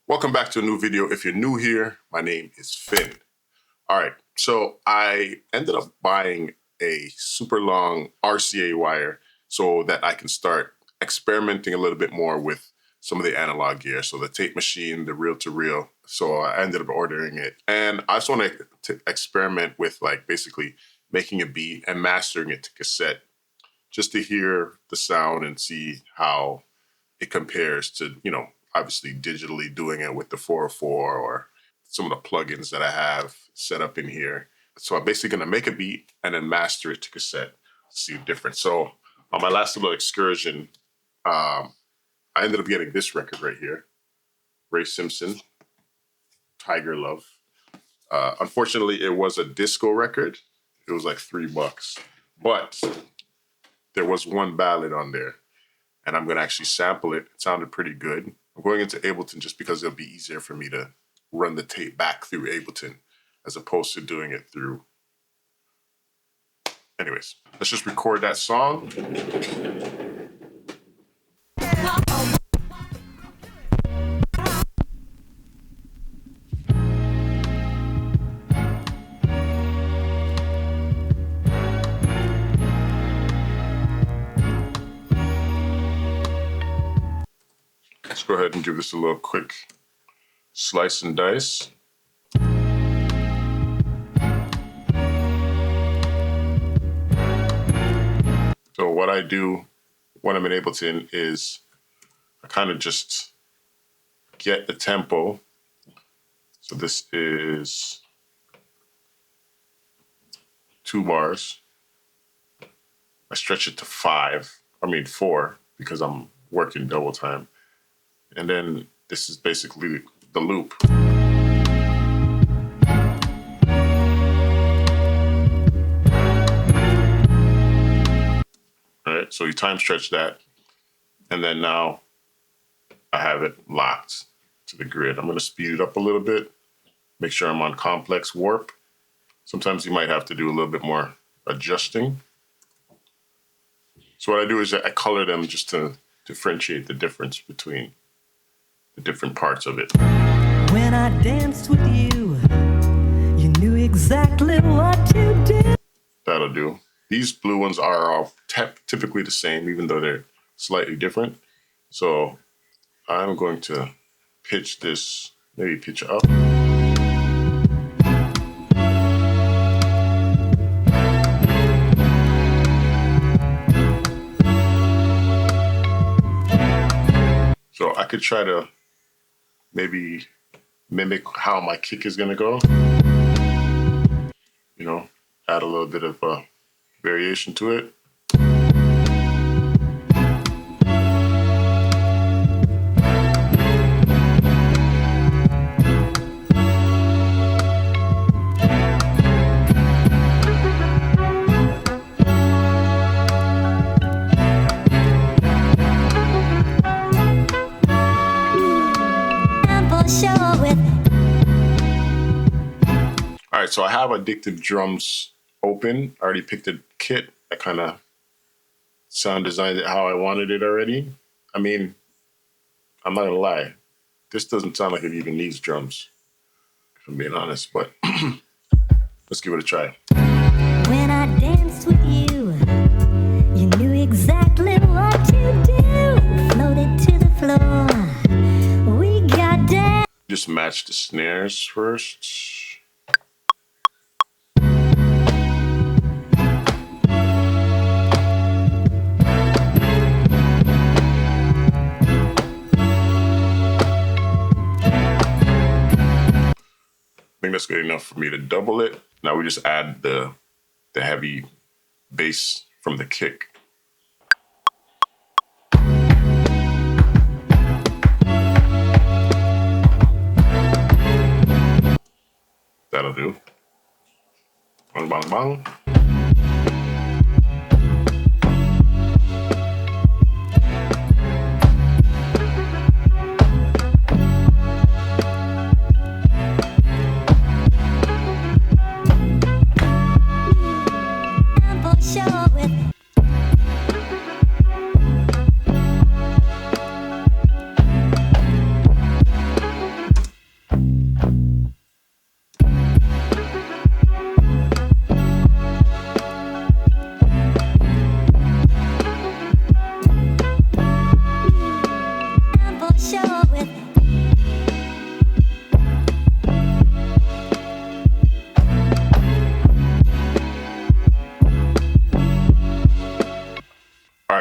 Welcome back to a new video. If you're new here, my name is Finn. All right, so I ended up buying a super long RCA wire so that I can start experimenting a little bit more with some of the analog gear. So the tape machine, the reel-to-reel. So I ended up ordering it. And I just want to experiment with basically making a beat and mastering it to cassette just to hear the sound and see how it compares to, obviously digitally doing it with the 404 or some of the plugins that I have set up in here. So I'm basically gonna make a beat and then master it to cassette to see the difference. So on my last little excursion, I ended up getting this record right here, Ray Simpson, Tiger Love. Unfortunately, it was a disco record. It was like $3, but there was one ballad on there and I'm gonna actually sample it. It sounded pretty good. I'm going into Ableton just because it'll be easier for me to run the tape back through Ableton as opposed to doing it through. Anyways, let's just record that song. Let's go ahead and give this a little quick slice and dice. So what I do when I'm in Ableton is I kind of just get the tempo. So this is 2 bars. I stretch it to 4 because I'm working double time. And then this is basically the loop. All right, so you time stretch that. And then now I have it locked to the grid. I'm gonna speed it up a little bit, make sure I'm on complex warp. Sometimes you might have to do a little bit more adjusting. So what I do is I color them just to differentiate the difference between the different parts of it. When I danced with you, you knew exactly what to do. That'll do. These blue ones are all typically the same, even though they're slightly different. So I'm going to pitch this, maybe pitch up. So I could try to maybe mimic how my kick is gonna go. Add a little bit of variation to it. All right, so I have Addictive Drums open. I already picked a kit. I kind of sound designed it how I wanted it already. I mean, I'm not gonna lie. This doesn't sound like it even needs drums, if I'm being honest, but let's give it a try. When I danced with you, you knew exactly what to do. Floated to the floor, we got down. Just match the snares first. I think that's good enough for me to double it. Now we just add the heavy bass from the kick. That'll do. Bang, bang, bang.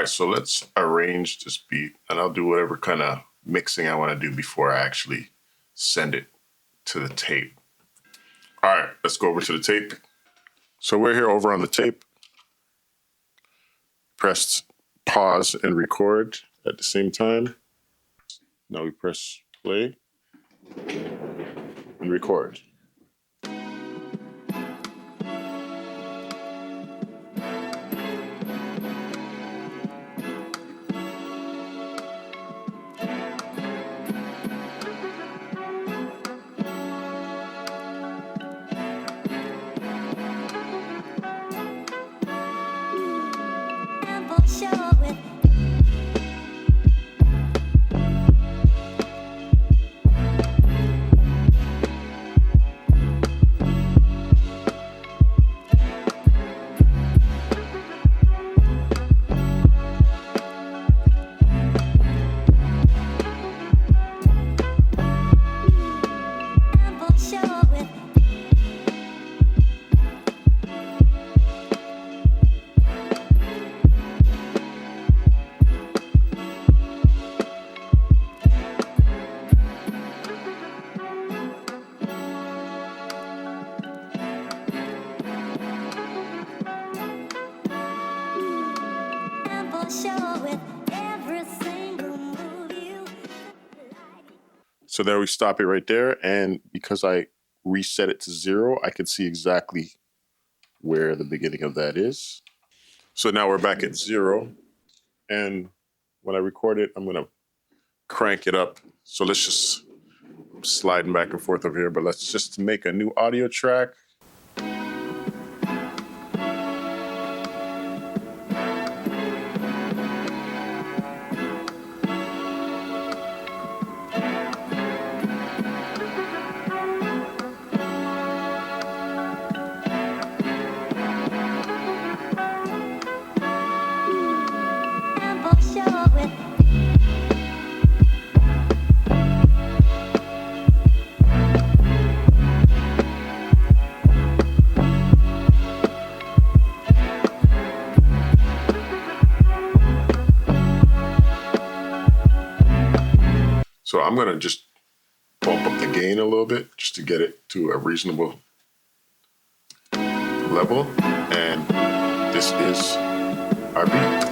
right, so let's arrange this beat, and I'll do whatever kind of mixing I want to do before I actually send it to the tape. All right, let's go over to the tape. So we're here over on the tape. Press pause and record at the same time. Now we press play and record. So there we stop it right there. And because I reset it to 0, I can see exactly where the beginning of that is. So now we're back at 0. And when I record it, I'm going to crank it up. So let's just sliding back and forth over here, but let's just make a new audio track. So I'm going to just bump up the gain a little bit just to get it to a reasonable level. And this is our beat.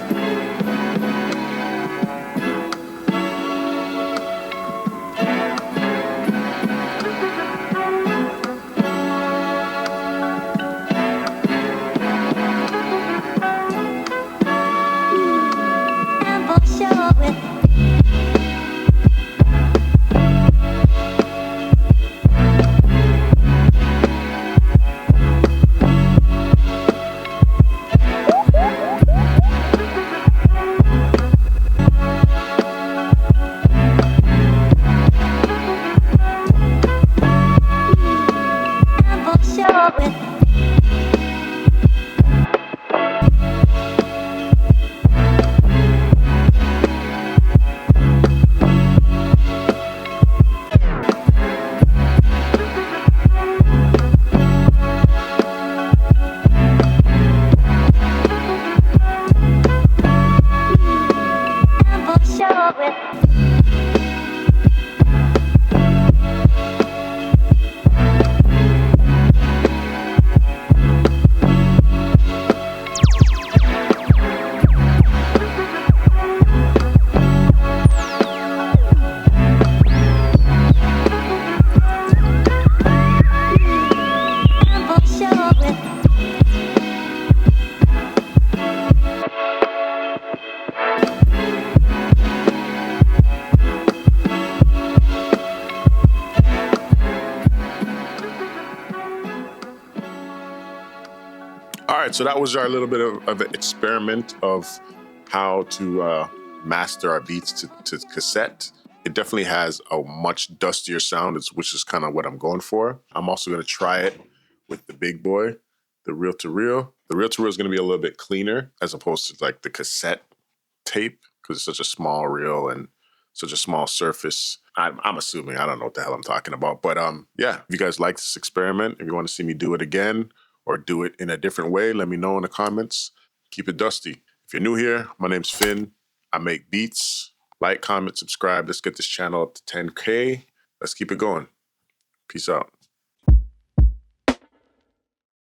All right, so that was our little bit of an experiment of how to master our beats to cassette. It definitely has a much dustier sound, which is kind of what I'm going for. I'm also going to try it with the big boy, the reel-to-reel. The reel-to-reel is going to be a little bit cleaner as opposed to like the cassette tape because it's such a small reel and such a small surface. I'm assuming, I don't know what the hell I'm talking about. But yeah, if you guys like this experiment, if you want to see me do it again or do it in a different way, let me know in the comments. Keep it dusty. If you're new here, my name's Finn. I make beats. Like, comment, subscribe. Let's get this channel up to 10K. Let's keep it going. Peace out.